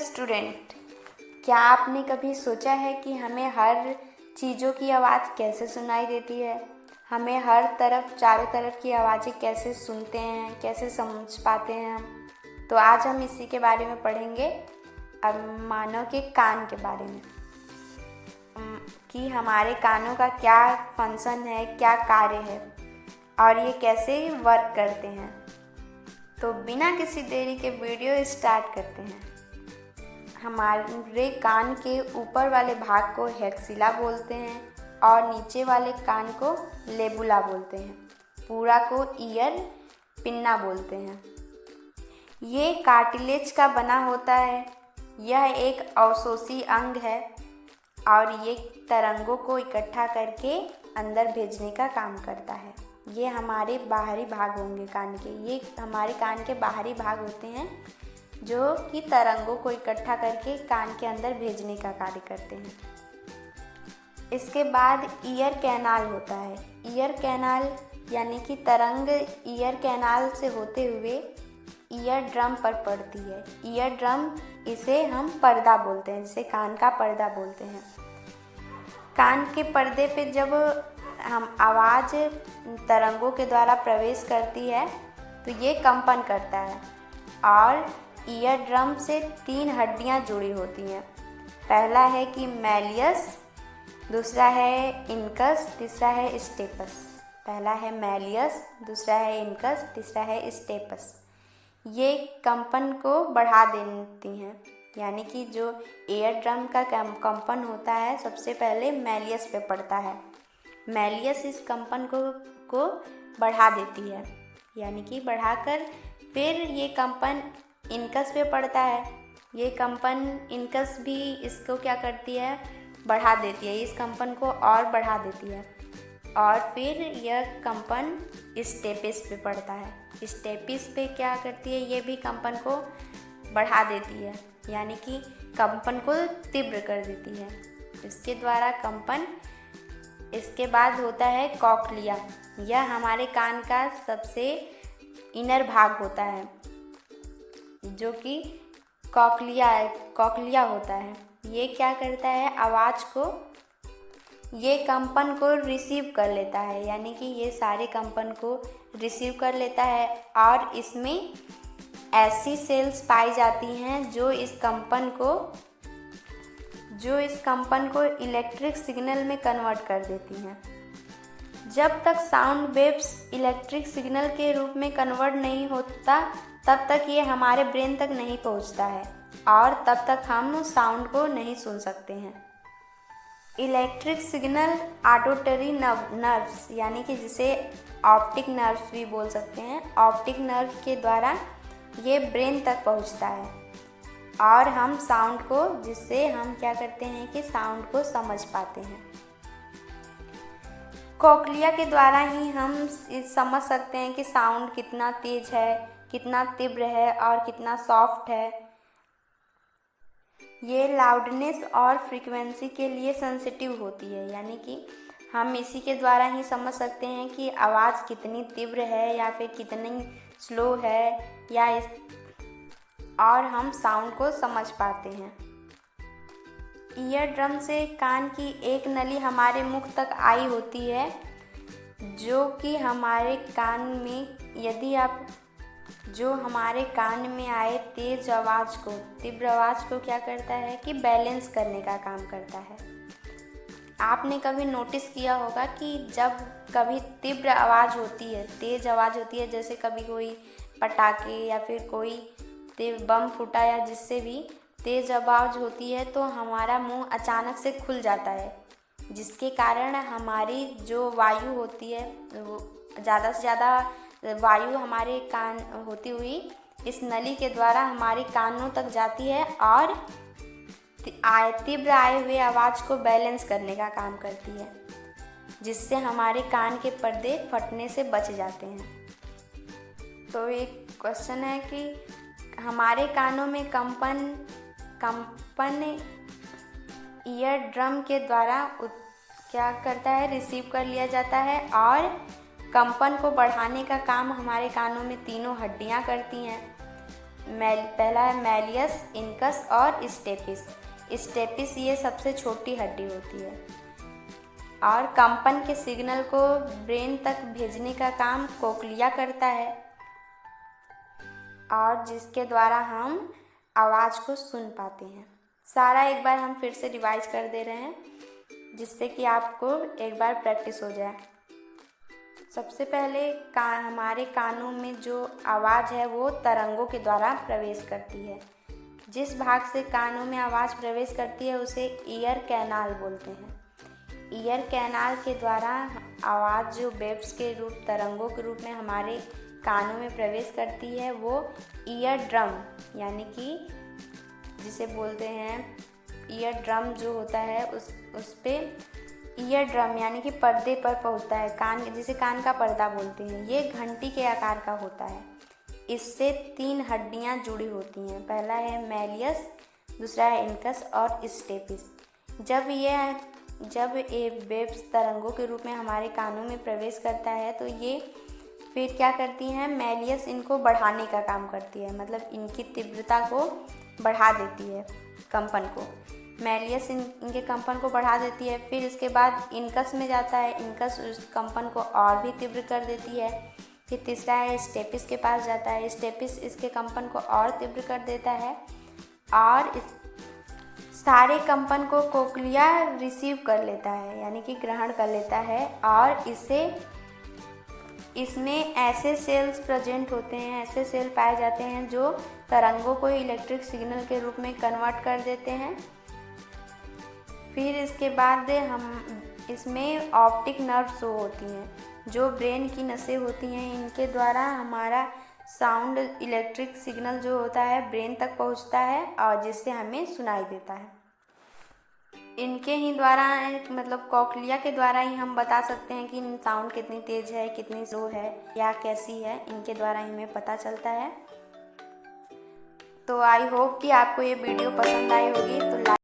Student, क्या आपने कभी सोचा है कि हमें हर चीज़ों की आवाज़ कैसे सुनाई देती है? हमें हर तरफ चारों तरफ की आवाज़ें कैसे सुनते हैं, कैसे समझ पाते हैं हम? तो आज हम इसी के बारे में पढ़ेंगे। अब मानव के कान के बारे में कि हमारे कानों का क्या फंक्शन है, क्या कार्य है और ये कैसे वर्क करते हैं। तो बिना किसी देरी के वीडियो स्टार्ट करते हैं। हमारे कान के ऊपर वाले भाग को हेक्सिला बोलते हैं और नीचे वाले कान को लेबुला बोलते हैं। पूरा को ईयर पिन्ना बोलते हैं। ये कार्टिलेज का बना होता है। यह एक अवशोषी अंग है और ये तरंगों को इकट्ठा करके अंदर भेजने का काम करता है। ये हमारे बाहरी भाग होंगे कान के। ये हमारे कान के बाहरी भाग होते हैं जो कि तरंगों को इकट्ठा करके कान के अंदर भेजने का कार्य करते हैं। इसके बाद ईयर कैनाल होता है। ईयर कैनाल यानी कि तरंग ईयर कैनाल से होते हुए ईयर ड्रम पर पड़ती है। ईयर ड्रम, इसे हम पर्दा बोलते हैं, जिसे कान का पर्दा बोलते हैं। कान के पर्दे पे जब हम आवाज़ तरंगों के द्वारा प्रवेश करती है तो ये कंपन करता है और ईयर ड्रम से 3 हड्डियां जुड़ी होती हैं। पहला है कि मैलियस, दूसरा है इनकस, तीसरा है स्टेपस। पहला है मैलियस, दूसरा है इनकस, तीसरा है स्टेपस। ये कंपन को बढ़ा देती हैं, यानी कि जो ईयर ड्रम का कंपन होता है सबसे पहले मैलियस पे पड़ता है। मैलियस इस कंपन को बढ़ा देती है, यानी कि बढ़ाकर फिर ये कंपन इनकस पे पड़ता है। ये कंपन इनकस भी इसको क्या करती है, बढ़ा देती है, इस कंपन को और बढ़ा देती है और फिर यह कंपन स्टेपिस पे पड़ता है। स्टेपिस पे क्या करती है, ये भी कंपन को बढ़ा देती है, यानी कि कंपन को तीव्र कर देती है। इसके द्वारा कंपन। इसके बाद होता है कॉक्लिया। यह हमारे कान का सबसे इनर भाग होता है, जो कि कॉक्लिया होता है। ये क्या करता है, आवाज़ को, ये कंपन को रिसीव कर लेता है, यानी कि ये सारे कंपन को रिसीव कर लेता है और इसमें ऐसी सेल्स पाई जाती हैं जो इस कंपन को इलेक्ट्रिक सिग्नल में कन्वर्ट कर देती हैं। जब तक साउंड वेव्स इलेक्ट्रिक सिग्नल के रूप में कन्वर्ट नहीं होता तब तक ये हमारे ब्रेन तक नहीं पहुंचता है और तब तक हम साउंड को नहीं सुन सकते हैं। इलेक्ट्रिक सिग्नल ऑडिटरी नर्व्स, यानी कि जिसे ऑप्टिक नर्व्स भी बोल सकते हैं, ऑप्टिक नर्व के द्वारा ये ब्रेन तक पहुंचता है और हम साउंड को, जिससे हम क्या करते हैं कि साउंड को समझ पाते हैं। कॉक्लिया के द्वारा ही हम समझ सकते हैं कि साउंड कितना तेज है, कितना तीव्र है और कितना सॉफ्ट है। ये लाउडनेस और फ्रीक्वेंसी के लिए सेंसिटिव होती है, यानी कि हम इसी के द्वारा ही समझ सकते हैं कि आवाज़ कितनी तीव्र है या फिर कितनी स्लो है और हम साउंड को समझ पाते हैं। ईयर ड्रम से कान की एक नली हमारे मुख तक आई होती है, जो कि हमारे कान में, यदि आप जो हमारे कान में आए तेज आवाज़ को, तीव्र आवाज़ को क्या करता है कि बैलेंस करने का काम करता है। आपने कभी नोटिस किया होगा कि जब कभी तीव्र आवाज़ होती है, तेज आवाज़ होती है, जैसे कभी कोई पटाखे या फिर कोई बम फूटा या जिससे भी तेज आवाज़ होती है तो हमारा मुंह अचानक से खुल जाता है, जिसके कारण हमारी जो वायु होती है, वो ज़्यादा से ज़्यादा वायु हमारे कान होती हुई इस नली के द्वारा हमारे कानों तक जाती है और तीव्र आए हुए आवाज़ को बैलेंस करने का काम करती है, जिससे हमारे कान के पर्दे फटने से बच जाते हैं। तो एक क्वेश्चन है कि हमारे कानों में कंपन ईयर ड्रम के द्वारा क्या करता है, रिसीव कर लिया जाता है और कंपन को बढ़ाने का काम हमारे कानों में तीनों हड्डियां करती हैं। पहला है मैलियस, इनकस और स्टेपिस। स्टेपिस ये सबसे छोटी हड्डी होती है और कंपन के सिग्नल को ब्रेन तक भेजने का काम कोक्लिया करता है और जिसके द्वारा हम आवाज़ को सुन पाते हैं। सारा एक बार हम फिर से रिवाइज कर दे रहे हैं जिससे कि आपको एक बार प्रैक्टिस हो जाए। सबसे पहले हमारे कानों में जो आवाज़ है वो तरंगों के द्वारा प्रवेश करती है। जिस भाग से कानों में आवाज़ प्रवेश करती है उसे ईयर कैनाल बोलते हैं। ईयर कैनाल के द्वारा आवाज़ जो वेव्स के रूप, तरंगों के रूप में हमारे कानों में प्रवेश करती है वो ईयर ड्रम यानी कि जिसे बोलते हैं ईयर ड्रम जो होता है उस पे ईयर ड्रम यानी कि पर्दे पर पहुंचता है, कान, जिसे कान का पर्दा बोलते हैं। ये घंटी के आकार का होता है। इससे 3 हड्डियां जुड़ी होती हैं। पहला है मैलियस, दूसरा है इनकस और स्टेपिस। जब ये वेव्स तरंगों के रूप में हमारे कानों में प्रवेश करता है तो ये फिर क्या करती हैं, मैलियस इनको बढ़ाने का काम करती है, मतलब इनकी तीव्रता को बढ़ा देती है, कंपन को। मैलियस इनके कंपन को बढ़ा देती है। फिर इसके बाद इनकस में जाता है, इनकस उस कंपन को और भी तीव्र कर देती है। फिर तीसरा है स्टेपिस के पास जाता है, स्टेपिस इसके कंपन को और तीव्र कर देता है और सारे कंपन को कोक्लिया रिसीव कर लेता है यानी कि ग्रहण कर लेता है और इसमें ऐसे सेल्स प्रेजेंट होते हैं, ऐसे सेल पाए जाते हैं जो तरंगों को इलेक्ट्रिक सिग्नल के रूप में कन्वर्ट कर देते हैं। फिर इसके बाद इसमें ऑप्टिक नर्व शो होती हैं जो ब्रेन की नसें होती हैं। इनके द्वारा हमारा साउंड, इलेक्ट्रिक सिग्नल जो होता है ब्रेन तक पहुंचता है और जिससे हमें सुनाई देता है। इनके ही द्वारा, मतलब कोक्लिया के द्वारा ही हम बता सकते हैं कि साउंड कितनी तेज है, कितनी स्लो है या कैसी है। इनके द्वारा ही हमें पता चलता है। तो आई होप कि आपको ये वीडियो पसंद आई होगी, तो